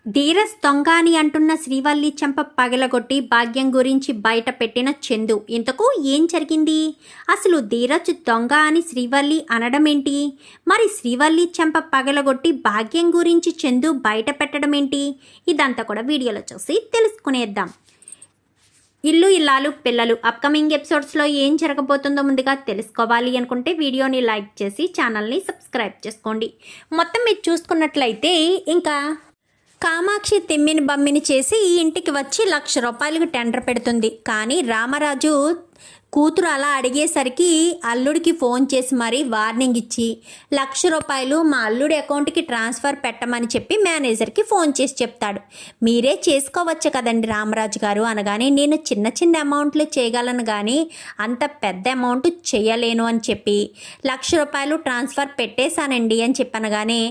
ధీరజ్ దొంగ అని అంటున్న శ్రీవల్లి చెంప పగలగొట్టి భాగ్యం గురించి బయట పెట్టిన చందు. ఇంతకు ఏం జరిగింది? అసలు ధీరజ్ దొంగ అని శ్రీవల్లి అనడం ఏంటి? మరి శ్రీవల్లి చెంప పగలగొట్టి భాగ్యం గురించి చందు బయట పెట్టడం ఏంటి? ఇదంతా కూడా వీడియోలో చూసి తెలుసుకునేద్దాం. ఇల్లు ఇల్లాలు పిల్లలు అప్కమింగ్ ఎపిసోడ్స్లో ఏం జరగబోతుందో ముందుగా తెలుసుకోవాలి అనుకుంటే వీడియోని లైక్ చేసి ఛానల్ని సబ్స్క్రైబ్ చేసుకోండి. మొత్తం మీరు చూసుకున్నట్లయితే ఇంకా కామాక్షి తిమ్మిని బమ్మిని చేసి ఈ ఇంటికి వచ్చి ₹1,00,000 టెండర్ పెడుతుంది. కానీ రామరాజు కూతురు అలా అడిగేసరికి అల్లుడికి ఫోన్ చేసి మరీ వార్నింగ్ ఇచ్చి ₹1,00,000 మా అల్లుడి అకౌంట్కి ట్రాన్స్ఫర్ పెట్టమని చెప్పి మేనేజర్కి ఫోన్ చేసి చెప్తాడు. మీరే చేసుకోవచ్చు కదండి రామరాజు గారు అనగానే, నేను చిన్న చిన్న అమౌంట్లు చేయగలను కానీ అంత పెద్ద అమౌంట్ చేయలేను అని చెప్పి ₹1,00,000 ట్రాన్స్ఫర్ పెట్టేశానండి అని చెప్పనగానే,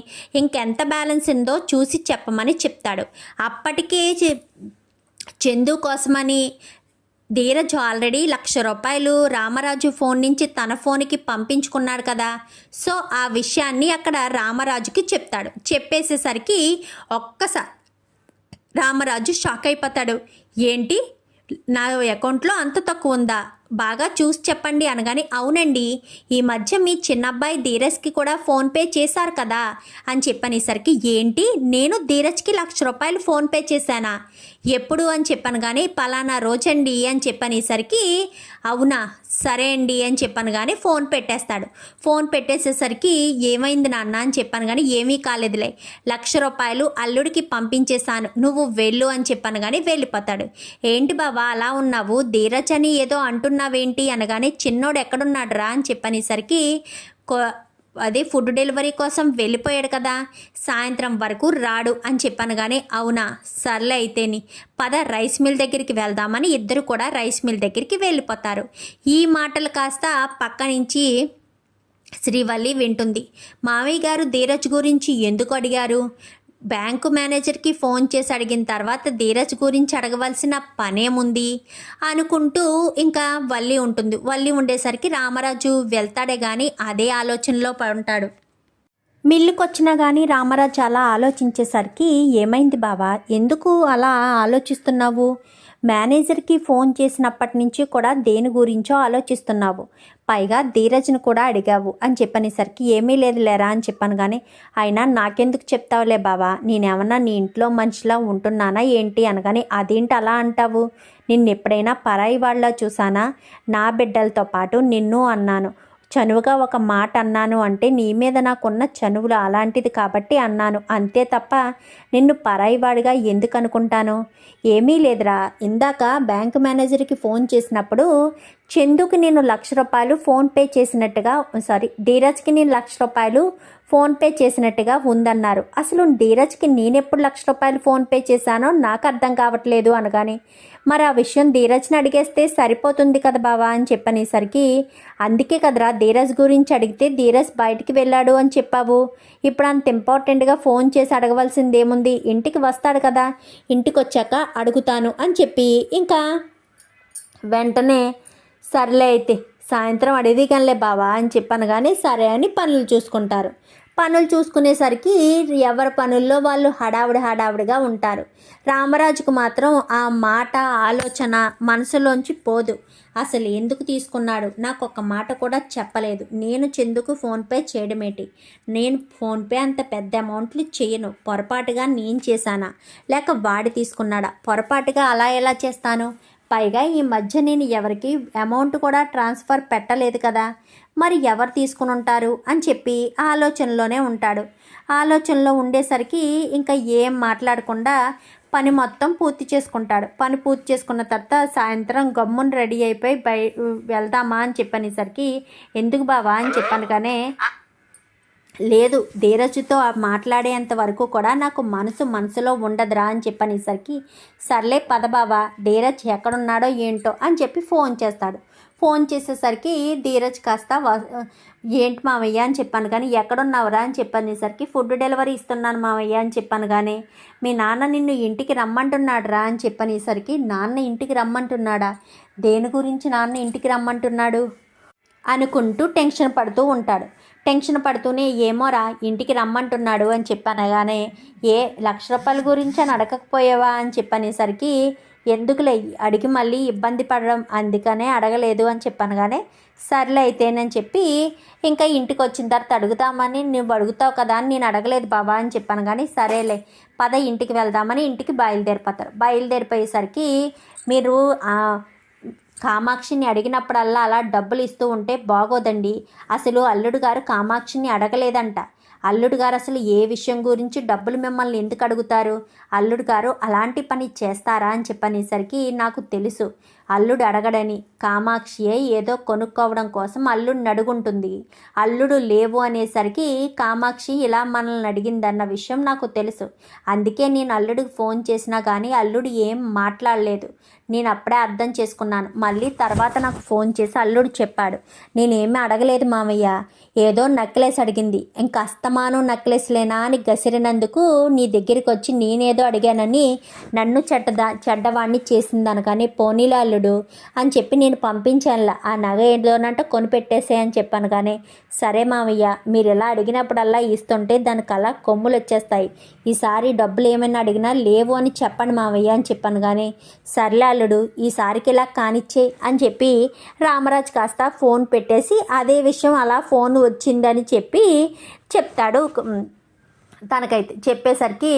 ఇంకెంత బ్యాలెన్స్ ఉందో చూసి చెప్పమని చెప్తాడు. అప్పటికే చందు కోసమని ధీరజ్ ఆల్రెడీ ₹1,00,000 రామరాజు ఫోన్ నుంచి తన ఫోన్కి పంపించుకున్నాడు కదా. సో ఆ విషయాన్ని అక్కడ రామరాజుకి చెప్తాడు. చెప్పేసేసరికి ఒక్కసారి రామరాజు షాక్ అయిపోతాడు. ఏంటి, నా అకౌంట్లో అంత తక్కువ ఉందా? బాగా చూసి చెప్పండి అనగానే, అవునండి, ఈ మధ్య మీ చిన్నబ్బాయి ధీరజ్కి కూడా ఫోన్పే చేశారు కదా అని చెప్పనేసరికి, ఏంటి, నేను ధీరజ్కి ₹1,00,000 ఫోన్పే చేశానా? ఎప్పుడు అని చెప్పాను కానీ పలానా రోజండి అని చెప్పనేసరికి, అవునా, సరే అండి అని చెప్పాను కానీ ఫోన్ పెట్టేస్తాడు. ఫోన్ పెట్టేసేసరికి, ఏమైంది నాన్న అని చెప్పాను కానీ, ఏమీ కాలేదులే, ₹1,00,000 అల్లుడికి పంపించేశాను, నువ్వు వెళ్ళు అని చెప్పాను కానీ వెళ్ళిపోతాడు. ఏంటి బాబా అలా ఉన్నావు, ధీరజ్ అని ఏదో అంటున్నావేంటి అనగానే, చిన్నోడు ఎక్కడున్నాడు రా అని చెప్పనేసరికి, అదే ఫుడ్ డెలివరీ కోసం వెళ్ళిపోయాడు కదా, సాయంత్రం వరకు రాడు అని చెప్పాను కానీ, అవునా, సర్లే అయితేని పద రైస్ మిల్ దగ్గరికి వెళ్దామని ఇద్దరు కూడా రైస్ మిల్ దగ్గరికి వెళ్ళిపోతారు. ఈ మాటలు కాస్త పక్క నుంచి శ్రీవల్లి వింటుంది. మామయ్య గారు ధీరజ్ గురించి ఎందుకు అడిగారు? బ్యాంకు మేనేజర్కి ఫోన్ చేసి అడిగిన తర్వాత ధీరజ్ గురించి అడగవలసిన పనేముంది అనుకుంటూ ఇంకా వల్లి ఉంటుంది. వల్లి ఉండేసరికి రామరాజు వెళ్తాడే కానీ అదే ఆలోచనలో ఉంటాడు. మిల్లుకి వచ్చినా కానీ రామరాజు అలా ఆలోచించేసరికి, ఏమైంది బావా, ఎందుకు అలా ఆలోచిస్తున్నావు? మేనేజర్కి ఫోన్ చేసినప్పటి నుంచి కూడా దేని గురించో ఆలోచిస్తున్నావు, పైగా ధీరజ్ని కూడా అడిగావు అని చెప్పనేసరికి, ఏమీ లేదు లేరా అని చెప్పాను కానీ, అయినా నాకెందుకు చెప్తావులే బావా, నేనేమన్నా నీ ఇంట్లో మనిషిలా ఉంటున్నానా ఏంటి అనగానే, అదేంటి అలా అంటావు, నిన్ను ఎప్పుడైనా పరాయి వాళ్ళ చూసానా? నా బిడ్డలతో పాటు నిన్ను అన్నాను, చనువుగా ఒక మాట అన్నాను అంటే నీ మీద నాకున్న చనువులు అలాంటిది కాబట్టి అన్నాను, అంతే తప్ప నిన్ను పరాయివాడిగా ఎందుకు అనుకుంటాను? ఏమీ లేదురా, ఇందాక బ్యాంక్ మేనేజర్కి ఫోన్ చేసినప్పుడు చందుకి నేను ₹1,00,000 ఫోన్పే చేసినట్టుగా, ధీరజ్కి నేను ₹1,00,000 ఫోన్పే చేసినట్టుగా ఉందన్నారు. అసలు ధీరజ్కి నేనెప్పుడు ₹1,00,000 ఫోన్పే చేశానో నాకు అర్థం కావట్లేదు అనగానే, మరి ఆ విషయం ధీరజ్ని అడిగేస్తే సరిపోతుంది కదా బావా అని చెప్పనేసరికి, అందుకే కదరా ధీరజ్ గురించి అడిగితే ధీరజ్ బయటికి వెళ్ళాడు అని చెప్పావు, ఇప్పుడు అంత ఇంపార్టెంట్గా ఫోన్ చేసి అడగవలసింది ఏముంది, ఇంటికి వస్తాడు కదా, ఇంటికి వచ్చాక అడుగుతాను అని చెప్పి ఇంకా వెంటనే, సర్లే అయితే సాయంత్రం అడిగి కనలే బావా అని చెప్పాను కానీ సరే అని పనులు చూసుకుంటారు. పనులు చూసుకునేసరికి ఎవరి పనుల్లో వాళ్ళు హడావుడిగా ఉంటారు. రామరాజుకు మాత్రం ఆ మాట ఆలోచన మనసులోంచి పోదు. అసలు ఎందుకు తీసుకున్నాడు, నాకు ఒక మాట కూడా చెప్పలేదు, నేను చందుకు ఫోన్పే చేయడమేంటి, నేను ఫోన్పే అంత పెద్ద అమౌంట్లు చేయను, పొరపాటుగా నేను చేశానా లేక వాడి తీసుకున్నాడా, పొరపాటుగా అలా ఎలా చేస్తాను, పైగా ఈ మధ్య నేను ఎవరికి అమౌంట్ కూడా ట్రాన్స్ఫర్ పెట్టలేదు కదా, మరి ఎవరు తీసుకుని ఉంటారు అని చెప్పి ఆలోచనలోనే ఉంటాడు. ఆలోచనలో ఉండేసరికి ఇంకా ఏం మాట్లాడకుండా పని మొత్తం పూర్తి చేసుకుంటాడు. పని పూర్తి చేసుకున్న తర్వాత సాయంత్రం గమ్మున రెడీ అయిపోయి వెళ్దామా అని చెప్పనేసరికి, ఎందుకు బావా అని చెప్పాను కానీ, లేదు, ధీరజ్తో మాట్లాడేంత వరకు కూడా నాకు మనసులో ఉండదురా అని చెప్పనేసరికి, సర్లే పద బావా, ధీరజ్ ఎక్కడున్నాడో ఏంటో అని చెప్పి ఫోన్ చేస్తాడు. ఫోన్ చేసేసరికి ధీరజ్ కాస్త, ఏంటి మామయ్య అని చెప్పాను కానీ, ఎక్కడున్నావురా అని చెప్పనేసరికి, ఫుడ్ డెలివరీ ఇస్తున్నాను మామయ్య అని చెప్పాను కానీ, మీ నాన్న నిన్ను ఇంటికి రమ్మంటున్నాడు రా అని చెప్పనేసరికి, నాన్న ఇంటికి రమ్మంటున్నాడా, దేని గురించి నాన్న ఇంటికి రమ్మంటున్నాడు అనుకుంటూ టెన్షన్ పడుతూ ఉంటాడు. టెన్షన్ పడుతూనే ఏమోరా ఇంటికి రమ్మంటున్నాడు అని చెప్పనగానే ₹1,00,000 గురించి అని అడగకపోయావా అని చెప్పనేసరికి ఎందుకులే అడిగి మళ్ళీ ఇబ్బంది పడడం అందుకనే అడగలేదు అని చెప్పనగానే సర్లే అయితేనని చెప్పి ఇంకా ఇంటికి వచ్చిన తర్వాత అడుగుతామని నువ్వు అడుగుతావు కదా అని నేను అడగలేదు బాబా అని చెప్పాను. కానీ సరేలే పద ఇంటికి వెళ్దామని ఇంటికి బయలుదేరిపోతారు. బయలుదేరిపోయేసరికి మీరు కామాక్షిని అడిగినప్పుడల్లా అలా డబ్బులు ఇస్తూ ఉంటే బాగోదండి. అసలు అల్లుడు గారు కామాక్షిని అడగలేదంట. అల్లుడు గారు అసలు ఏ విషయం గురించి డబ్బులు మిమ్మల్ని ఎందుకు అడుగుతారు? అల్లుడు గారు అలాంటి పని చేస్తారా అని చెప్పనేసరికి నాకు తెలుసు అల్లుడు అడగడని. కామాక్షియే ఏదో కొనుక్కోవడం కోసం అల్లుడిని అడుగుంటుంది. అల్లుడు లేవు అనేసరికి కామాక్షి ఇలా మనల్ని అడిగిందన్న విషయం నాకు తెలుసు. అందుకే నేను అల్లుడికి ఫోన్ చేసినా కానీ అల్లుడు ఏం మాట్లాడలేదు. నేను అప్పుడే అర్థం చేసుకున్నాను. మళ్ళీ తర్వాత నాకు ఫోన్ చేసి అల్లుడు చెప్పాడు, నేనేమీ అడగలేదు మామయ్య, ఏదో నెక్లెస్ అడిగింది, ఇంకా అస్తమానం నెక్లెస్లేనా అని గసిరినందుకు నీ దగ్గరికి వచ్చి నేనేదో అడిగానని నన్ను చెడ్డవాడిని చేసిందనగానే పోనీలా అల్లుడు అని చెప్పి నేను పంపించానులా, ఆ నగ ఏదోనంటే కొనిపెట్టేసే అని చెప్పాను. కానీ సరే మామయ్య మీరు ఇలా అడిగినప్పుడల్లా ఇస్తుంటే దానికి అలా కొమ్ములు వచ్చేస్తాయి, ఈసారి డబ్బులు ఏమైనా అడిగినా లేవు అని చెప్పండి మామయ్య అని చెప్పాను. కానీ సర్లే అల్లుడు ఈసారికి ఇలా కానిచ్చే అని చెప్పి రామరాజు కాస్త ఫోన్ పెట్టేసి అదే విషయం అలా ఫోన్ వచ్చిందని చెప్పి చెప్తాడు. తనకైతే చెప్పేసరికి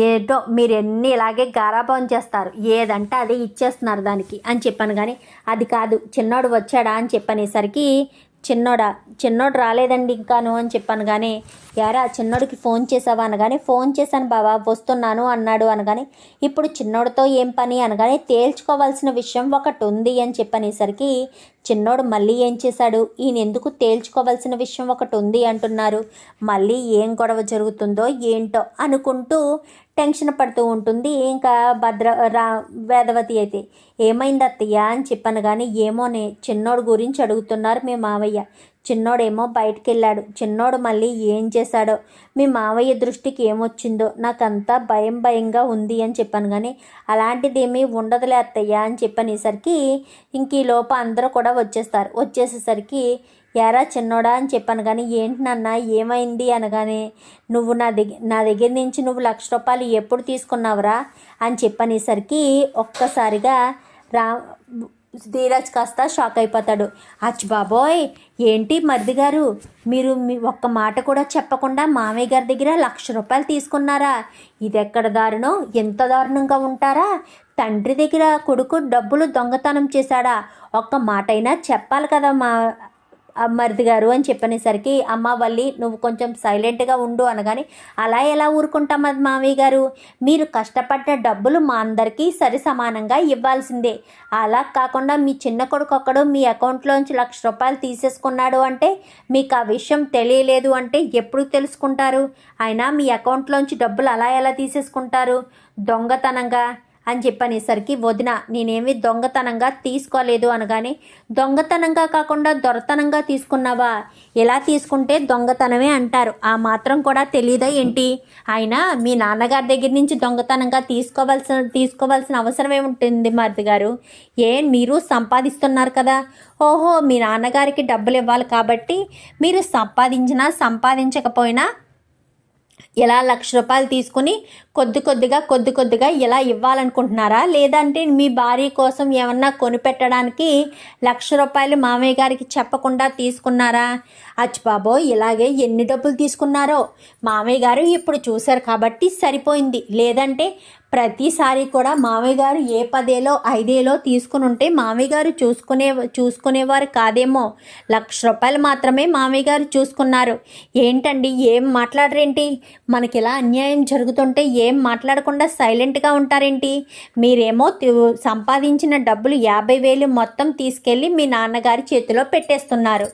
ఏదో మీరు ఎన్ని ఇలాగే గారాబం చేస్తారు, ఏదంటే అదే ఇచ్చేస్తున్నారు దానికి అని చెప్పాను. కానీ అది కాదు చిన్నోడు వచ్చాడా అని చెప్పనేసరికి చిన్నోడు రాలేదండి ఇంకాను అని చెప్పాను. కానీ యారా చిన్నోడికి ఫోన్ చేసావా అనగానే ఫోన్ చేశాను బావా వస్తున్నాను అన్నాడు అనగానే ఇప్పుడు చిన్నోడితో ఏం పని అనగానే తేల్చుకోవాల్సిన విషయం ఒకటి ఉంది అని చెప్పనేసరికి చిన్నోడు మళ్ళీ ఏం చేశాడు, ఈయన ఎందుకు తేల్చుకోవాల్సిన విషయం ఒకటి ఉంది అంటున్నారు, మళ్ళీ ఏం గొడవ జరుగుతుందో ఏంటో అనుకుంటూ టెన్షన్ పడుతూ ఉంటుంది. ఇంకా వేదవతి అయితే ఏమైంది అత్తయ్య అని చెప్పాను. కానీ ఏమోనే చిన్నోడు గురించి అడుగుతున్నారు మీ మావయ్య, చిన్నోడేమో బయటికి వెళ్ళాడు, చిన్నోడు మళ్ళీ ఏం చేశాడో, మీ మావయ్య దృష్టికి ఏమొచ్చిందో నాకంతా భయంగా ఉంది అని చెప్పాను. కానీ అలాంటిది ఏమీ ఉండదులే అత్తయ్య అని చెప్పనేసరికి ఇంక ఈ లోప అందరూ కూడా వచ్చేసేసరికి యారా చిన్నోడా అని చెప్పాను. కానీ ఏంటి నాన్న ఏమైంది అనగానే నువ్వు నా దగ్గర నుంచి నువ్వు ₹1,00,000 ఎప్పుడు తీసుకున్నావురా అని చెప్పనేసరికి ఒక్కసారిగా ధీరజ్ కాస్త షాక్ అయిపోతాడు. అచ్చి బాబోయ్ ఏంటి మరిది గారు మీరు ఒక్క మాట కూడా చెప్పకుండా మామయ్య గారి దగ్గర ₹1,00,000 తీసుకున్నారా? ఇది ఎక్కడ దారుణం, ఎంత దారుణంగా ఉంటారా? తండ్రి దగ్గర కొడుకు డబ్బులు దొంగతనం చేశాడా? ఒక్క మాట అయినా చెప్పాలి కదా మరిది గారు అని చెప్పనేసరికి అమ్మ వల్లి నువ్వు కొంచెం సైలెంట్గా ఉండు అనగానే అలా ఎలా ఊరుకుంటాం అది మామయ్య గారు, మీరు కష్టపడ్డ డబ్బులు మా అందరికీ సరి సమానంగా ఇవ్వాల్సిందే, అలా కాకుండా మీ చిన్న కొడుకు ఒక్కడు మీ అకౌంట్లోంచి ₹1,00,000 తీసేసుకున్నాడు అంటే మీకు ఆ విషయం తెలియలేదు అంటే ఎప్పుడు తెలుసుకుంటారు? అయినా మీ అకౌంట్లోంచి డబ్బులు అలా ఎలా తీసేసుకుంటారు దొంగతనంగా అని చెప్పనేసరికి వదిన నేనేమి దొంగతనంగా తీసుకోలేదు అనగానే దొంగతనంగా కాకుండా దొరతనంగా తీసుకున్నావా? ఎలా తీసుకుంటే దొంగతనమే అంటారు, ఆ మాత్రం కూడా తెలీదా ఏంటి? అయినా మీ నాన్నగారి దగ్గర నుంచి దొంగతనంగా తీసుకోవాల్సిన అవసరం ఏముంటుంది మరిది గారు? మీరు సంపాదిస్తున్నారు కదా, ఓహో మీ నాన్నగారికి డబ్బులు ఇవ్వాలి కాబట్టి మీరు సంపాదించకపోయినా ఇలా ₹1,00,000 తీసుకుని కొద్ది కొద్దిగా ఇలా ఇవ్వాలనుకుంటున్నారా? లేదంటే మీ భార్య కోసం ఏమన్నా కొనిపెట్టడానికి ₹1,00,000 మామయ్య గారికి చెప్పకుండా తీసుకున్నారా? అచ్చి బాబోయ్ ఇలాగే ఎన్ని డబ్బులు తీసుకున్నారో మామయ్య గారు ఇప్పుడు చూశారు కాబట్టి సరిపోయింది, లేదంటే ప్రతిసారి కూడా మామయ్య గారు 10,000 5,000 తీసుకుని ఉంటే మామయ్య గారు చూసుకునేవారు కాదేమో, ₹1,00,000 మాత్రమే మామయ్య గారు చూసుకున్నారు. ఏంటండి ఏం మాట్లాడరేంటి? మనకి ఇలా అన్యాయం జరుగుతుంటే ఏం మాట్లాడకుండా సైలెంట్గా ఉంటారేంటి? మీరేమో సంపాదించిన డబ్బులు 50,000 మొత్తం తీసుకెళ్ళి మీ నాన్నగారి చేతిలో పెట్టేస్తున్నారు.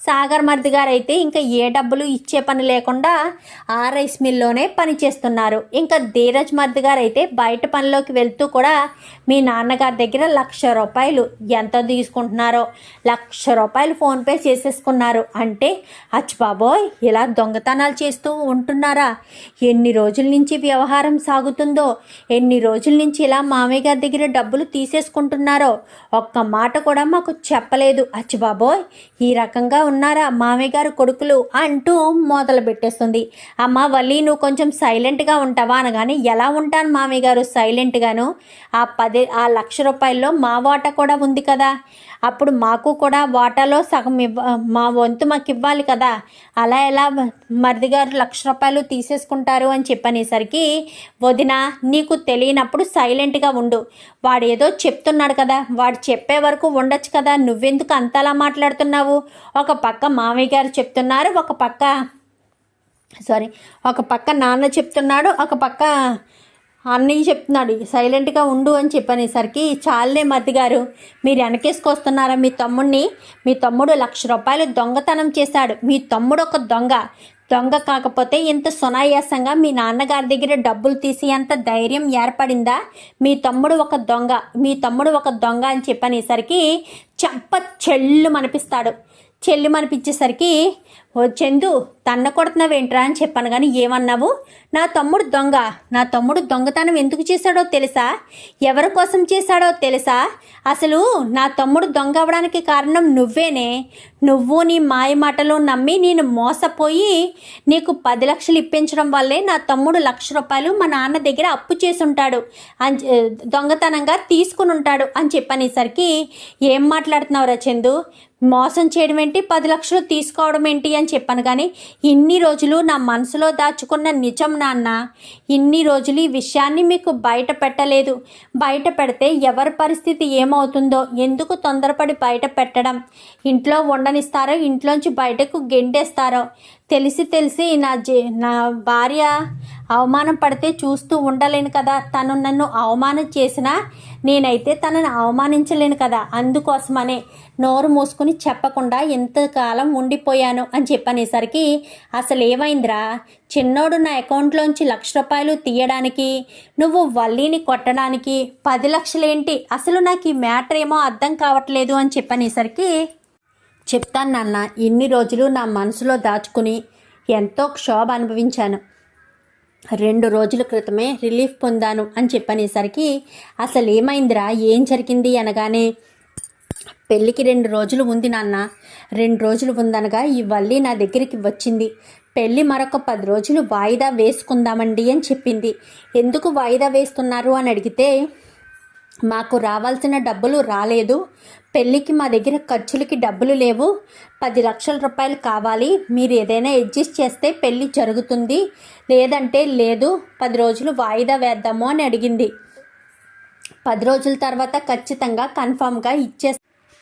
సాగర్ మరిది గారు అయితే ఇంకా ఏ డబ్బులు ఇచ్చే పని లేకుండా ఆ రైస్ మిల్లోనే పని చేస్తున్నారు. ఇంకా ధీరజ్ మరిది గారు అయితే బయట పనిలోకి వెళ్తూ కూడా మీ నాన్నగారి దగ్గర ₹1,00,000 ఎంత తీసుకుంటున్నారో ₹1,00,000 ఫోన్పే చేసేసుకున్నారు అంటే అచ్చి బాబోయ్ ఇలా దొంగతనాలు చేస్తూ ఉంటున్నారా? ఎన్ని రోజుల నుంచి వ్యవహారం వ్యవహారం సాగుతుందో, ఎన్ని రోజుల నుంచి ఇలా మామయ్య గారి దగ్గర డబ్బులు తీసేసుకుంటున్నారో ఒక్క మాట కూడా మాకు చెప్పలేదు. అచ్చిబాబోయ్, ఈ రకంగా ఉన్నారా మామయ్య గారు కొడుకులు అంటూ మొదలు పెట్టేస్తుంది. అమ్మ వల్లి, నువ్వు కొంచెం సైలెంట్గా ఉంటావా అనగానే, ఎలా ఉంటాను మామయ్య గారు సైలెంట్గాను? ఆ 1,00,000 రూపాయల్లో మా వాటా కూడా ఉంది కదా, అప్పుడు మాకు కూడా వాటాలో సగం మా వంతు మాకు ఇవ్వాలి కదా, అలా ఎలా మరిది గారు 1,00,000 రూపాయలు తీసేసుకుంటారు అని చెప్పనేసరికి, వదిన నీకు తెలియనప్పుడు సైలెంట్గా ఉండు, వాడు ఏదో చెప్తున్నాడు కదా, వాడు చెప్పే వరకు ఉండొచ్చు కదా, నువ్వెందుకు అంతలా మాట్లాడుతున్నావు? ఒక పక్క మామయ్య గారు చెప్తున్నారు, ఒక పక్క నాన్న చెప్తున్నాడు, ఒక పక్క అన్నయ్య చెప్తున్నాడు, సైలెంట్గా ఉండు అని చెప్పనేసరికి, చాలే మరిది గారు, మీరు వెనకేసుకొస్తున్నారా మీ తమ్ముడిని? మీ తమ్ముడు 1,00,000 రూపాయలు దొంగతనం చేశాడు. మీ తమ్ముడు ఒక దొంగ కాకపోతే ఇంత సునాయాసంగా మీ నాన్నగారి దగ్గర డబ్బులు తీసి అంత ధైర్యం ఏర్పడిందా? మీ తమ్ముడు ఒక దొంగ అని చెప్పనేసరికి చెంప చెల్లు మనిపించేసరికి, ఓ చందు, తన్న కొడుతున్నావేంట్రా అని చెప్పాను కానీ ఏమన్నావు? నా తమ్ముడు దొంగతనం ఎందుకు చేశాడో తెలుసా? ఎవరి కోసం చేశాడో తెలుసా? అసలు నా తమ్ముడు దొంగ అవ్వడానికి కారణం నువ్వేనే. నువ్వు నీ మాయ మాటలు నమ్మి నేను మోసపోయి నీకు 10 లక్షలు ఇప్పించడం వల్లే నా తమ్ముడు 1,00,000 రూపాయలు మా నాన్న దగ్గర అప్పు చేసి ఉంటాడు, దొంగతనంగా తీసుకుని ఉంటాడు అని చెప్పనేసరికి, ఏం మాట్లాడుతున్నావురా చందు? మోసం చేయడం ఏంటి, 10 లక్షలు తీసుకోవడం ఏంటి అని చెప్పాను కానీ, ఇన్ని రోజులు నా మనసులో దాచుకున్న నిజం నాన్న, ఇన్ని రోజులు ఈ విషయాన్ని మీకు బయట పెట్టలేదు. బయట పెడితే ఎవరి పరిస్థితి ఏమవుతుందో, ఎందుకు తొందరపడి బయట పెట్టడం? ఇంట్లో ఉండనిస్తారో, ఇంట్లోంచి బయటకు గెంటేస్తారో తెలిసి నా భార్య అవమానం పడితే చూస్తూ ఉండలేను కదా. తను నన్ను అవమానం చేసినా నేనైతే తనని అవమానించలేను కదా. అందుకోసమనే నోరు మూసుకుని చెప్పకుండా ఎంతకాలం ఉండిపోయాను అని చెప్పనేసరికి, అసలు ఏమైందిరా? చిన్నోడు నా అకౌంట్లోంచి 1,00,000 రూపాయలు తీయడానికి, నువ్వు వల్లీని కొట్టడానికి 10 లక్షలేంటి? అసలు నాకు ఈ మ్యాటర్ ఏమో అర్థం కావట్లేదు అని చెప్పనేసరికి, చెప్తాను నాన్న, ఇన్ని రోజులు నా మనసులో దాచుకుని ఎంతో క్షోభ అనుభవించాను. 2 రోజుల క్రితమే రిలీఫ్ పొందాను అని చెప్పనేసరికి, అసలు ఏమైందిరా, ఏం జరిగింది అనగానే, పెళ్ళికి 2 రోజులు ఉంది నాన్న. 2 రోజులు ఉందనగా ఈ వల్లి నా దగ్గరికి వచ్చింది. పెళ్ళి మరొక 10 రోజులు వాయిదా వేసుకుందామండి అని చెప్పింది. ఎందుకు వాయిదా వేస్తున్నారు అని అడిగితే, మాకు రావాల్సిన డబ్బులు రాలేదు, పెళ్ళికి మా దగ్గర ఖర్చులకి డబ్బులు లేవు, 10 లక్షల రూపాయలు కావాలి, మీరు ఏదైనా అడ్జస్ట్ చేస్తే పెళ్ళి జరుగుతుంది, లేదంటే లేదు, 10 రోజులు వాయిదా వేద్దాము అని అడిగింది. 10 రోజుల తర్వాత ఖచ్చితంగా కన్ఫామ్గా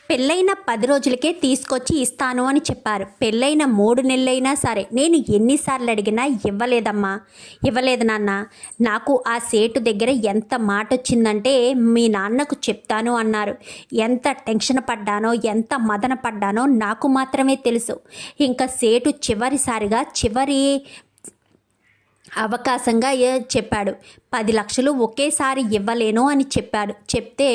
పెళ్ళైన 10 రోజులకే తీసుకొచ్చి ఇస్తాను అని చెప్పారు. పెళ్ళైన 3 నెలలైనా సరే నేను ఎన్నిసార్లు అడిగినా ఇవ్వలేదు నాన్న. నాకు ఆ సేటు దగ్గర ఎంత మాట వచ్చిందంటే, మీ నాన్నకు చెప్తాను అన్నారు. ఎంత టెన్షన్ పడ్డానో, ఎంత మదన పడ్డానో నాకు మాత్రమే తెలుసు. ఇంకా సేటు చివరి అవకాశంగా చెప్పాడు. 10 లక్షలు ఒకేసారి ఇవ్వలేను అని చెప్పాడు. చెప్తే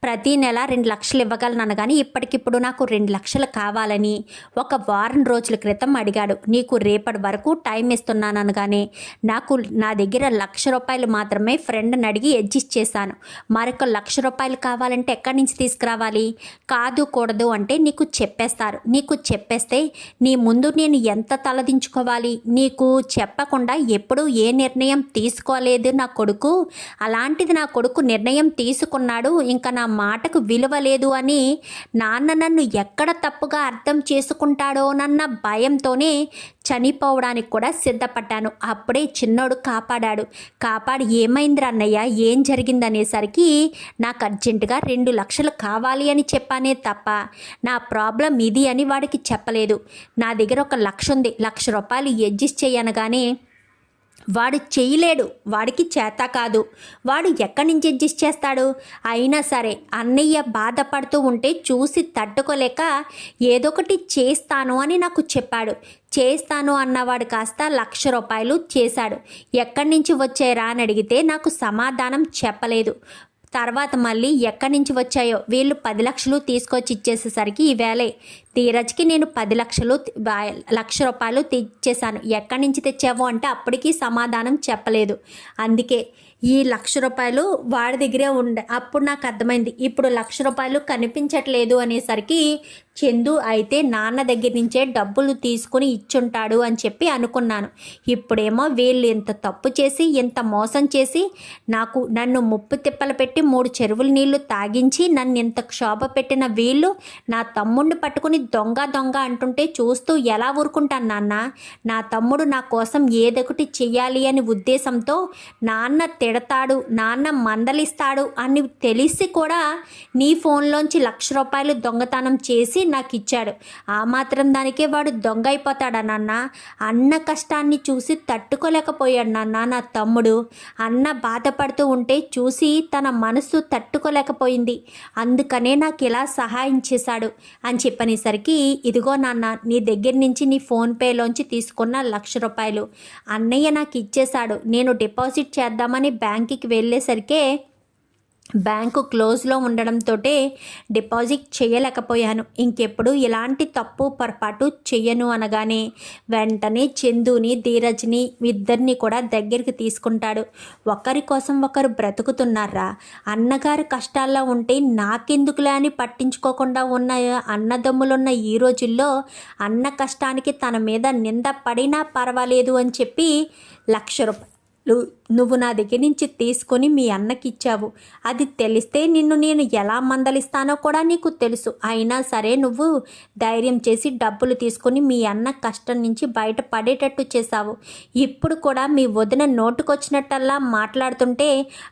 ప్రతి నెల 2 లక్షలు ఇవ్వగలను అనగాని, ఇప్పటికిప్పుడు నాకు 2 లక్షలు కావాలని ఒక వారం రోజుల క్రితం అడిగాడు. నీకు రేపటి వరకు టైం ఇస్తున్నాను అనగానే, నా దగ్గర 1,00,000 రూపాయలు మాత్రమే ఫ్రెండ్ని అడిగి అడ్జస్ట్ చేశాను. మరొక 1,00,000 రూపాయలు కావాలంటే ఎక్కడి నుంచి తీసుకురావాలి? కూడదు అంటే నీకు చెప్పేస్తారు. నీకు చెప్పేస్తే నీ ముందు నేను ఎంత తలదించుకోవాలి? నీకు చెప్పకుండా ఎప్పుడూ ఏ నిర్ణయం తీసుకోలేదు నా కొడుకు, అలాంటిది నా కొడుకు నిర్ణయం తీసుకున్నాడు, ఇంకా నా మాటకు విలువ లేదు అని నాన్న నన్ను ఎక్కడ తప్పుగా అర్థం చేసుకుంటాడోనన్న భయంతోనే చనిపోవడానికి కూడా సిద్ధపడ్డాను. అప్పుడే చిన్నోడు కాపాడి ఏమైందిరా అన్నయ్య, ఏం జరిగిందనేసరికి, నాకు అర్జెంటుగా 2 లక్షలు కావాలి అని చెప్పానే తప్ప నా ప్రాబ్లం ఇది అని వాడికి చెప్పలేదు. నా దగ్గర 1 లక్ష ఉంది, 1,00,000 రూపాయలు అడ్జస్ట్ చేయనగానే వాడు చేయలేడు, వాడికి చేత కాదు, వాడు ఎక్కడి నుంచి అడ్జస్ట్ చేస్తాడు? అయినా సరే అన్నయ్య బాధపడుతూ ఉంటే చూసి తట్టుకోలేక ఏదొకటి చేస్తాను అని నాకు చెప్పాడు. చేస్తాను అన్నవాడు కాస్త 1,00,000 రూపాయలు చేశాడు. ఎక్కడి నుంచి వచ్చారా అని అడిగితే నాకు సమాధానం చెప్పలేదు. తర్వాత మళ్ళీ ఎక్కడి నుంచి వచ్చాయో వీళ్ళు 10 లక్షలు తీసుకొచ్చి ఇచ్చేసేసరికి ఈవేళ ధీరజ్కి నేను 10 లక్షలు ₹1,00,000 తెచ్చేశాను. ఎక్కడి నుంచి తెచ్చావు అంటే అప్పటికి సమాధానం చెప్పలేదు. అందుకే ఈ ₹1,00,000 వాడి దగ్గరే ఉండే. అప్పుడు నాకు అర్థమైంది, ఇప్పుడు ₹1,00,000 కనిపించట్లేదు అనేసరికి చందు అయితే నాన్న దగ్గర నుంచే డబ్బులు తీసుకుని ఇచ్చుంటాడు అని చెప్పి అనుకున్నాను. ఇప్పుడేమో వీళ్ళు ఇంత తప్పు చేసి ఇంత మోసం చేసి నన్ను ముప్పు తిప్పలు పెట్టి 3 చెరువుల నీళ్లు తాగించి నన్ను ఇంత క్షోభ పెట్టిన వీళ్ళు నా తమ్ముడిని పట్టుకుని దొంగ దొంగ అంటుంటే చూస్తూ ఎలా ఊరుకుంటాను నాన్న? నా తమ్ముడు నా కోసం ఏదొకటి చెయ్యాలి అని ఉద్దేశంతో నాన్న తిడతాడు, నాన్న మందలిస్తాడు అని తెలిసి కూడా నీ ఫోన్లోంచి ₹1,00,000 దొంగతనం చేసి నాకు ఇచ్చాడు. ఆ మాత్రం దానికే వాడు దొంగ అయిపోతాడా నాన్న? అన్న కష్టాన్ని చూసి తట్టుకోలేకపోయాడు నాన్న నా తమ్ముడు. అన్న బాధపడుతూ ఉంటే చూసి తన మనసు తట్టుకోలేకపోయింది. అందుకనే నాకు ఇలా సహాయం చేశాడు అని చెప్పనేసరికి, ఇదిగో నాన్న, నీ దగ్గర నుంచి నీ ఫోన్పేలోంచి తీసుకున్న ₹1,00,000 అన్నయ్య నాకు ఇచ్చేశాడు. నేను డిపాజిట్ చేద్దామని బ్యాంకుకి వెళ్ళేసరికే బ్యాంకు క్లోజ్లో ఉండడంతో డిపాజిట్ చేయలేకపోయాను. ఇంకెప్పుడు ఇలాంటి తప్పు పొరపాటు చెయ్యను అనగానే వెంటనే చందుని ధీరజ్ని ఇద్దరిని కూడా దగ్గరికి తీసుకుంటాడు. ఒకరి కోసం ఒకరు బ్రతుకుతున్నారా? అన్నగారు కష్టాల్లో ఉంటే నాకెందుకులే అని పట్టించుకోకుండా ఉన్న అన్నదమ్ములున్న ఈ రోజుల్లో అన్న కష్టానికి తన మీద నింద పడినా పర్వాలేదు అని చెప్పి ₹1,00,000 నువ్వు నా దగ్గర నుంచి తీసుకొని మీ అన్నకి ఇచ్చావు. అది తెలిస్తే నిన్ను నేను ఎలా మందలిస్తానో కూడా నీకు తెలుసు. అయినా సరే నువ్వు ధైర్యం చేసి డబ్బులు తీసుకొని మీ అన్న కష్టం నుంచి బయట పడేటట్టు చేశావు. ఇప్పుడు కూడా మీ వదిన నోటుకొచ్చినట్టల్లా మాట్లాడుతుంటే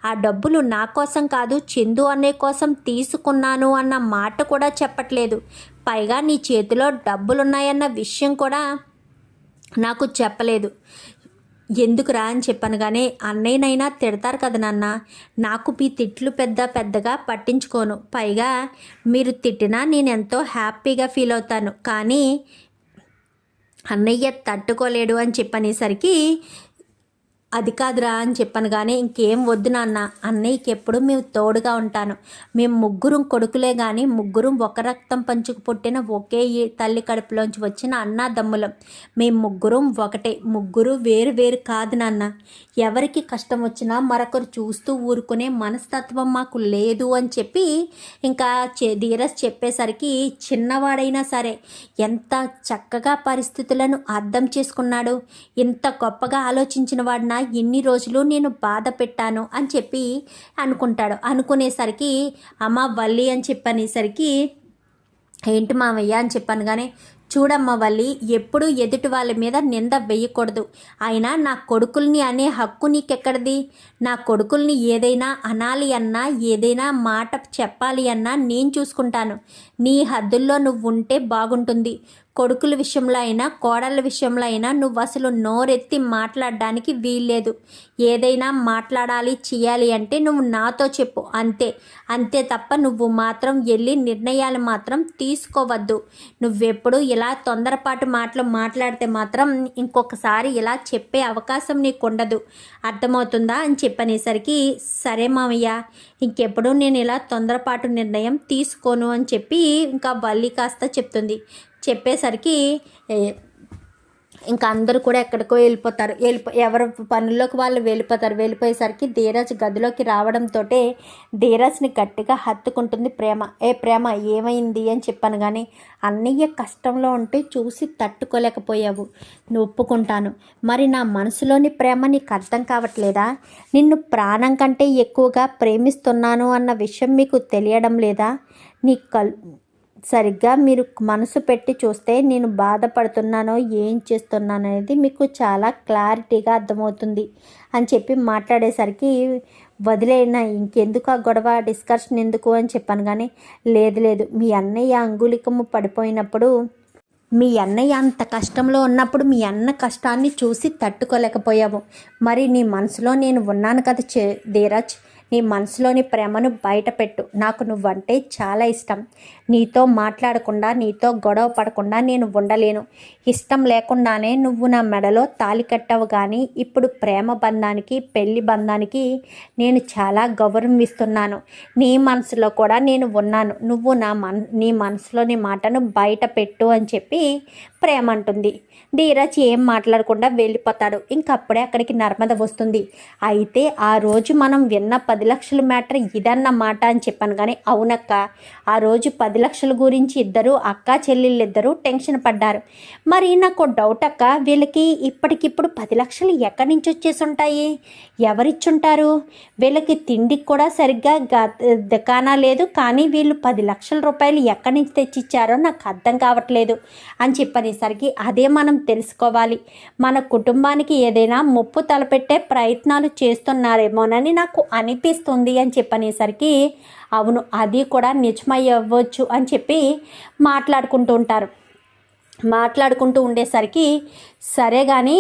ఆ డబ్బులు నా కోసం కాదు, చందు అనే కోసం తీసుకున్నాను అన్న మాట కూడా చెప్పట్లేదు. పైగా నీ చేతిలో డబ్బులున్నాయన్న విషయం కూడా నాకు చెప్పలేదు. ఎందుకురా అని చెప్పాను. కానీ అన్నయ్యనైనా తిడతారు కదా నాన్న. నాకు మీ తిట్లు పెద్దగా పట్టించుకోను. పైగా మీరు తిట్టినా నేను ఎంతో హ్యాపీగా ఫీల్ అవుతాను. కానీ అన్నయ్య తట్టుకోలేడు అని చెప్పనేసరికి, అది కాదురా అని చెప్పాను. కానీ ఇంకేం వద్దు నాన్న, అన్నయ్యకి ఎప్పుడు మేము తోడుగా ఉంటాను. మేము ముగ్గురం కొడుకులే కానీ ముగ్గురం ఒక రక్తం పంచుకు పుట్టిన ఒకే తల్లి కడుపులోంచి వచ్చిన అన్నాదమ్ములం. మేము ముగ్గురం ఒకటే, ముగ్గురు వేరు వేరు కాదు నాన్న. ఎవరికి కష్టం వచ్చినా మరొకరు చూస్తూ ఊరుకునే మనస్తత్వం మాకు లేదు అని చెప్పి ఇంకా ధీరజ్ చెప్పేసరికి చిన్నవాడైనా సరే ఎంత చక్కగా పరిస్థితులను అర్థం చేసుకున్నాడు. ఇంత గొప్పగా ఆలోచించిన వాడిన ఎన్ని రోజులు నేను బాధ పెట్టాను అని చెప్పి అనుకుంటాడు. అనుకునేసరికి అమ్మ వల్లి అని చెప్పనేసరికి, ఏంటి మావయ్య అని చెప్పాను. కానీ చూడమ్మ వల్లి, ఎప్పుడు ఎదుటి వాళ్ళ మీద నింద వేయకూడదు. అయినా నా కొడుకుల్ని అనే హక్కు నీకెక్కడిది? నా కొడుకుల్ని ఏదైనా అనాలి అన్నా ఏదైనా మాట చెప్పాలి అన్నా నేను చూసుకుంటాను. నీ హద్దుల్లో నువ్వు ఉంటే బాగుంటుంది. కొడుకుల విషయంలో అయినా కోడళ్ళ విషయంలో అయినా నువ్వు అసలు నోరెత్తి మాట్లాడడానికి వీల్లేదు. ఏదైనా మాట్లాడాలి చేయాలి అంటే నువ్వు నాతో చెప్పు, అంతే తప్ప నువ్వు మాత్రం వెళ్ళి నిర్ణయాలు మాత్రం తీసుకోవద్దు. నువ్వెప్పుడు ఇలా తొందరపాటు మాటలు మాట్లాడితే మాత్రం ఇంకొకసారి ఇలా చెప్పే అవకాశం నీకు ఉండదు. అర్థమవుతుందా అని చెప్పనేసరికి, సరే మామయ్య, ఇంకెప్పుడు నేను ఇలా తొందరపాటు నిర్ణయం తీసుకోను అని చెప్పి ఇంకా వల్లి కాస్త చెప్తుంది. చెప్పేసరికి ఇంకా అందరూ కూడా ఎక్కడికో వెళ్ళిపోతారు. ఎవరి పనుల్లోకి వాళ్ళు వెళ్ళిపోతారు. వెళ్ళిపోయేసరికి ధీరజ్ గదిలోకి రావడంతో ధీరజ్ని గట్టిగా హత్తుకుంటుంది ప్రేమ. ప్రేమ ఏమైంది అని చెప్పాను. కానీ అన్నయ్య కష్టంలో ఉంటే చూసి తట్టుకోలేకపోయావు, నువ్వు ఒప్పుకుంటాను. మరి నా మనసులోని ప్రేమ నీకు అర్థం కావట్లేదా? నిన్ను ప్రాణం కంటే ఎక్కువగా ప్రేమిస్తున్నాను అన్న విషయం మీకు తెలియడం లేదా? నీ సరిగ్గా మీరు మనసు పెట్టి చూస్తే నేను బాధపడుతున్నానో ఏం చేస్తున్నాను అనేది మీకు చాలా క్లారిటీగా అర్థమవుతుంది అని చెప్పి మాట్లాడేసరికి, వదిలేనా ఇంకెందుకు ఆ గొడవ, డిస్కషన్ ఎందుకు అని చెప్పాను. కానీ లేదు, మీ అన్నయ్య అంగుళికము పడిపోయినప్పుడు, మీ అన్నయ్య అంత కష్టంలో ఉన్నప్పుడు మీ అన్న కష్టాన్ని చూసి తట్టుకోలేకపోయావు. మరి నీ మనసులో నేను ఉన్నాను కదా ధీరజ్, నీ మనసులోని ప్రేమను బయటపెట్టు. నాకు నువ్వంటే చాలా ఇష్టం. నీతో మాట్లాడకుండా, నీతో గొడవ పడకుండా నేను ఉండలేను. ఇష్టం లేకుండానే నువ్వు నా మెడలో తాళి కట్టావు, కానీ ఇప్పుడు ప్రేమ బంధానికి, పెళ్లి బంధానికి నేను చాలా గౌరవం ఇస్తున్నాను. నీ మనసులో కూడా నేను ఉన్నాను. నువ్వు నీ మనసులోని మాటను బయట పెట్టు అని చెప్పి ప్రేమ అంటుంది. ధీరజ్ ఏం మాట్లాడకుండా వెళ్ళిపోతాడు. ఇంకప్పుడే అక్కడికి నర్మద వస్తుంది. అయితే ఆ రోజు మనం విన్న 10 లక్షల మ్యాటర్ ఇదన్న మాట అని చెప్పాను, కానీ అవునక్క, ఆ రోజు 10 లక్షల గురించి ఇద్దరు అక్క చెల్లెళ్ళిద్దరూ టెన్షన్ పడ్డారు. మరి నాకు డౌట్ అక్క, వీళ్ళకి ఇప్పటికిప్పుడు 10 లక్షలు ఎక్కడి నుంచి వచ్చేసి ఉంటాయి? ఎవరిచ్చుంటారు? వీళ్ళకి తిండికి కూడా సరిగ్గా దుకాణా లేదు, కానీ వీళ్ళు 10 లక్షల రూపాయలు ఎక్కడి నుంచి తెచ్చిచ్చారో నాకు అర్థం కావట్లేదు అని చెప్పనేసరికి అదే మనం తెలుసుకోవాలి. మన కుటుంబానికి ఏదైనా ముప్పు తలపెట్టే ప్రయత్నాలు చేస్తున్నారేమోనని నాకు అనిపిస్తుంది అని చెప్పనేసరికి అవును, అది కూడా నిజమయ్యవచ్చు అని చెప్పి మాట్లాడుకుంటూ ఉండేసరికి సరే కానీ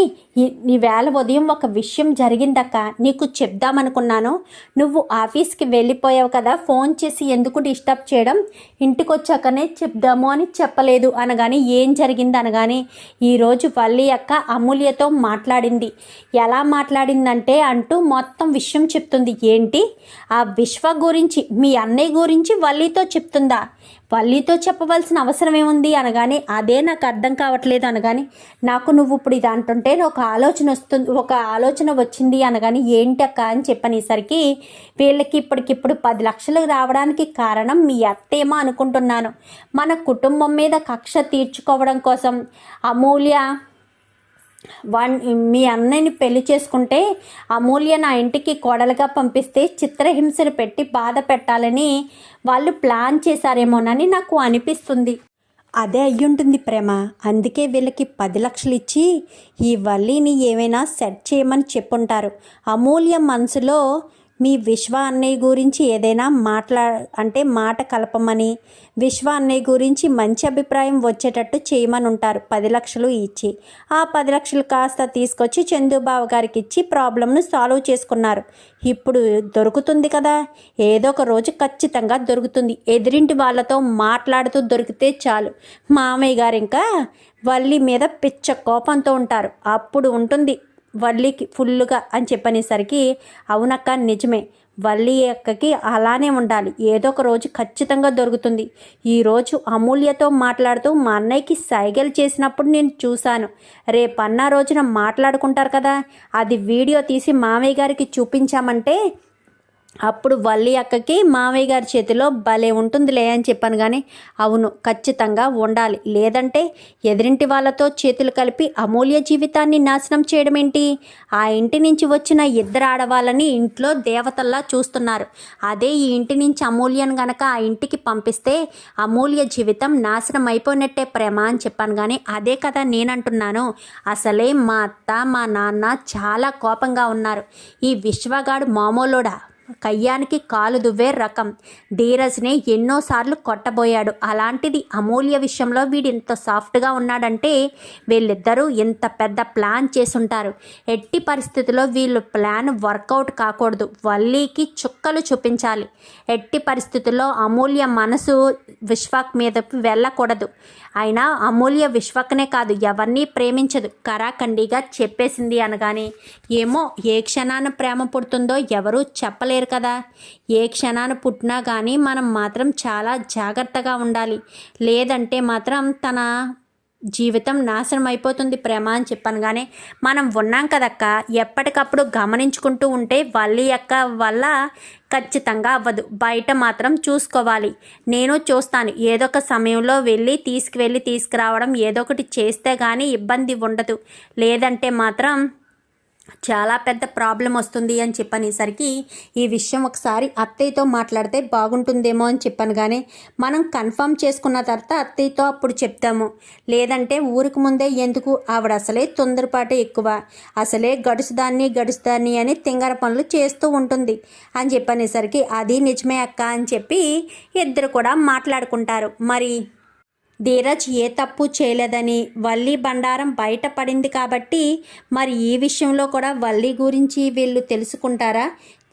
ఈవేళ ఉదయం ఒక విషయం జరిగిందక్క, నీకు చెప్దామనుకున్నాను. నువ్వు ఆఫీస్కి వెళ్ళిపోయావు కదా, ఫోన్ చేసి ఎందుకు డిస్టర్బ్ చేయడం, ఇంటికి వచ్చాకనే చెప్దాము అని చెప్పలేదు అనగాని ఏం జరిగింది అనగాని ఈరోజు వల్లి అక్క అమూల్యతో మాట్లాడింది. ఎలా మాట్లాడిందంటే అంటూ మొత్తం విషయం చెప్తుంది. ఏంటి, ఆ విశ్వ గురించి, మీ అన్నయ్య గురించి వల్లితో చెప్తుందా? వల్లితో చెప్పవలసిన అవసరం ఏముంది అనగానే అదే నాకు అర్థం కావట్లేదు అనగాని నాకు నువ్వు ఇప్పుడు ఇది అంటుంటే ఒక ఆలోచన వచ్చింది అనగాని ఏంటి అక్క అని చెప్పనేసరికి వీళ్ళకి ఇప్పటికిప్పుడు 10 లక్షలు రావడానికి కారణం మీ అత్తేమో అనుకుంటున్నాను. మన కుటుంబం మీద కక్ష తీర్చుకోవడం కోసం అమూల్య మీ అన్నయ్యని పెళ్లి చేసుకుంటే అమూల్య నా ఇంటికి కోడలుగా పంపిస్తే చిత్రహింసలు పెట్టి బాధ పెట్టాలని వాళ్ళు ప్లాన్ చేశారేమోనని నాకు అనిపిస్తుంది. అదే అయ్యుంటుంది ప్రేమ. అందుకే వీళ్ళకి 10 లక్షలు ఇచ్చి ఈ వల్లిని ఏమైనా సెట్ చేయమని చెప్పుంటారు. అమూల్య మనసులో మీ విశ్వ అన్నయ్య గురించి ఏదైనా మాట కలపమని, విశ్వ అన్నయ్య గురించి మంచి అభిప్రాయం వచ్చేటట్టు చేయమని ఉంటారు 10 లక్షలు ఇచ్చి. ఆ 10 లక్షలు కాస్త తీసుకొచ్చి చందుబాబు గారికి ఇచ్చి ప్రాబ్లంను సాల్వ్ చేసుకున్నారు. ఇప్పుడు దొరుకుతుంది కదా, ఏదో ఒక రోజు ఖచ్చితంగా దొరుకుతుంది. ఎదిరింటి వాళ్ళతో మాట్లాడుతూ దొరికితే చాలు. మామయ్య గారు ఇంకా వల్లి మీద పిచ్చ కోపంతో ఉంటారు. అప్పుడు ఉంటుంది వల్లికి ఫుల్లుగా అని చెప్పనేసరికి అవునక్క, నిజమే, వల్లి అక్కకి అలానే ఉండాలి. ఏదో ఒక రోజు ఖచ్చితంగా దొరుకుతుంది. ఈరోజు అమూల్యతో మాట్లాడుతూ మా అన్నయ్యకి సైగలు చేసినప్పుడు నేను చూశాను. రేపన్నా రోజున మాట్లాడుకుంటారు కదా, అది వీడియో తీసి మామయ్య గారికి చూపించామంటే అప్పుడు వల్లి అక్కకి మామయ్య గారి చేతిలో భలే ఉంటుందిలే అని చెప్పాను. కానీ అవును, ఖచ్చితంగా ఉండాలి. లేదంటే ఎదిరింటి వాళ్ళతో చేతులు కలిపి అమూల్య జీవితాన్ని నాశనం చేయడం ఏంటి? ఆ ఇంటి నుంచి వచ్చిన 2 ఆడవాళ్ళని ఇంట్లో దేవతల్లా చూస్తున్నారు. అదే ఈ ఇంటి నుంచి అమూల్యను గనక ఆ ఇంటికి పంపిస్తే అమూల్య జీవితం నాశనం అయిపోయినట్టే ప్రేమ అని చెప్పాను. కానీ అదే కదా నేనంటున్నాను. అసలే మా అత్త మా నాన్న చాలా కోపంగా ఉన్నారు. ఈ విశ్వగాడు మామూలుడా, కయ్యానికి కాలు దువ్వే రకం. ధీరజ్ని ఎన్నోసార్లు కొట్టబోయాడు. అలాంటిది అమూల్య విషయంలో వీడు ఇంత సాఫ్ట్గా ఉన్నాడంటే వీళ్ళిద్దరూ ఇంత పెద్ద ప్లాన్ చేసుంటారు. ఎట్టి పరిస్థితుల్లో వీళ్ళు ప్లాన్ వర్కౌట్ కాకూడదు. వల్లికి చుక్కలు చూపించాలి. ఎట్టి పరిస్థితుల్లో అమూల్య మనసు విశ్వాక్ మీదకి వెళ్ళకూడదు. అయినా అమూల్య విశ్వక్నే కాదు, ఎవరిని ప్రేమించదు, కరాఖండిగా చెప్పేసింది అనగానే ఏమో ఏ క్షణాన ప్రేమ పుడుతుందో ఎవరూ చెప్పలేరు కదా. ఏ క్షణాన పుట్టినా కానీ మనం మాత్రం చాలా జాగ్రత్తగా ఉండాలి. లేదంటే మాత్రం తన జీవితం నాశనం అయిపోతుంది ప్రేమ అని చెప్పాను. కానీ మనం ఉన్నాం కదక్క, ఎప్పటికప్పుడు గమనించుకుంటూ ఉంటే వల్లి అక్క వల్ల ఖచ్చితంగా అవ్వదు. బయట మాత్రం చూసుకోవాలి. నేను చూస్తాను. ఏదో ఒక సమయంలో తీసుకురావడం ఏదో ఒకటి చేస్తే కానీ ఇబ్బంది ఉండదు. లేదంటే మాత్రం చాలా పెద్ద ప్రాబ్లం వస్తుంది అని చెప్పనేసరికి ఈ విషయం ఒకసారి అత్తయ్యతో మాట్లాడితే బాగుంటుందేమో అని చెప్పాను. కానీ మనం కన్ఫర్మ్ చేసుకున్న తర్వాత అత్తయ్యతో అప్పుడు చెప్తాము. లేదంటే ఊరికి ముందే ఎందుకు, ఆవిడ అసలే తొందరపాటు ఎక్కువ, అసలే గడుసుదాన్ని అని తింగర పనులు చేస్తూ ఉంటుంది అని చెప్పనేసరికి అది నిజమే అక్క అని చెప్పి ఇద్దరు కూడా మాట్లాడుకుంటారు. మరి ధీరజ్ ఏ తప్పు చేయలేదని వల్లి బండారం బయటపడింది కాబట్టి మరి ఈ విషయంలో కూడా వల్లి గురించి వీళ్ళు తెలుసుకుంటారా?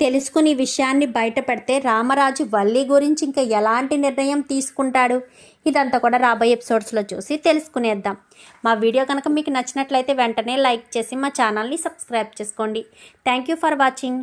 తెలుసుకుని విషయాన్ని బయట పెడితే రామరాజు వల్లి గురించి ఇంకా ఎలాంటి నిర్ణయం తీసుకుంటాడు? ఇదంతా కూడా రాబోయే ఎపిసోడ్స్లో చూసి తెలుసుకునేద్దాం. మా వీడియో కనుక మీకు నచ్చినట్లయితే వెంటనే లైక్ చేసి మా ఛానల్ని సబ్స్క్రైబ్ చేసుకోండి. Thank you for watching.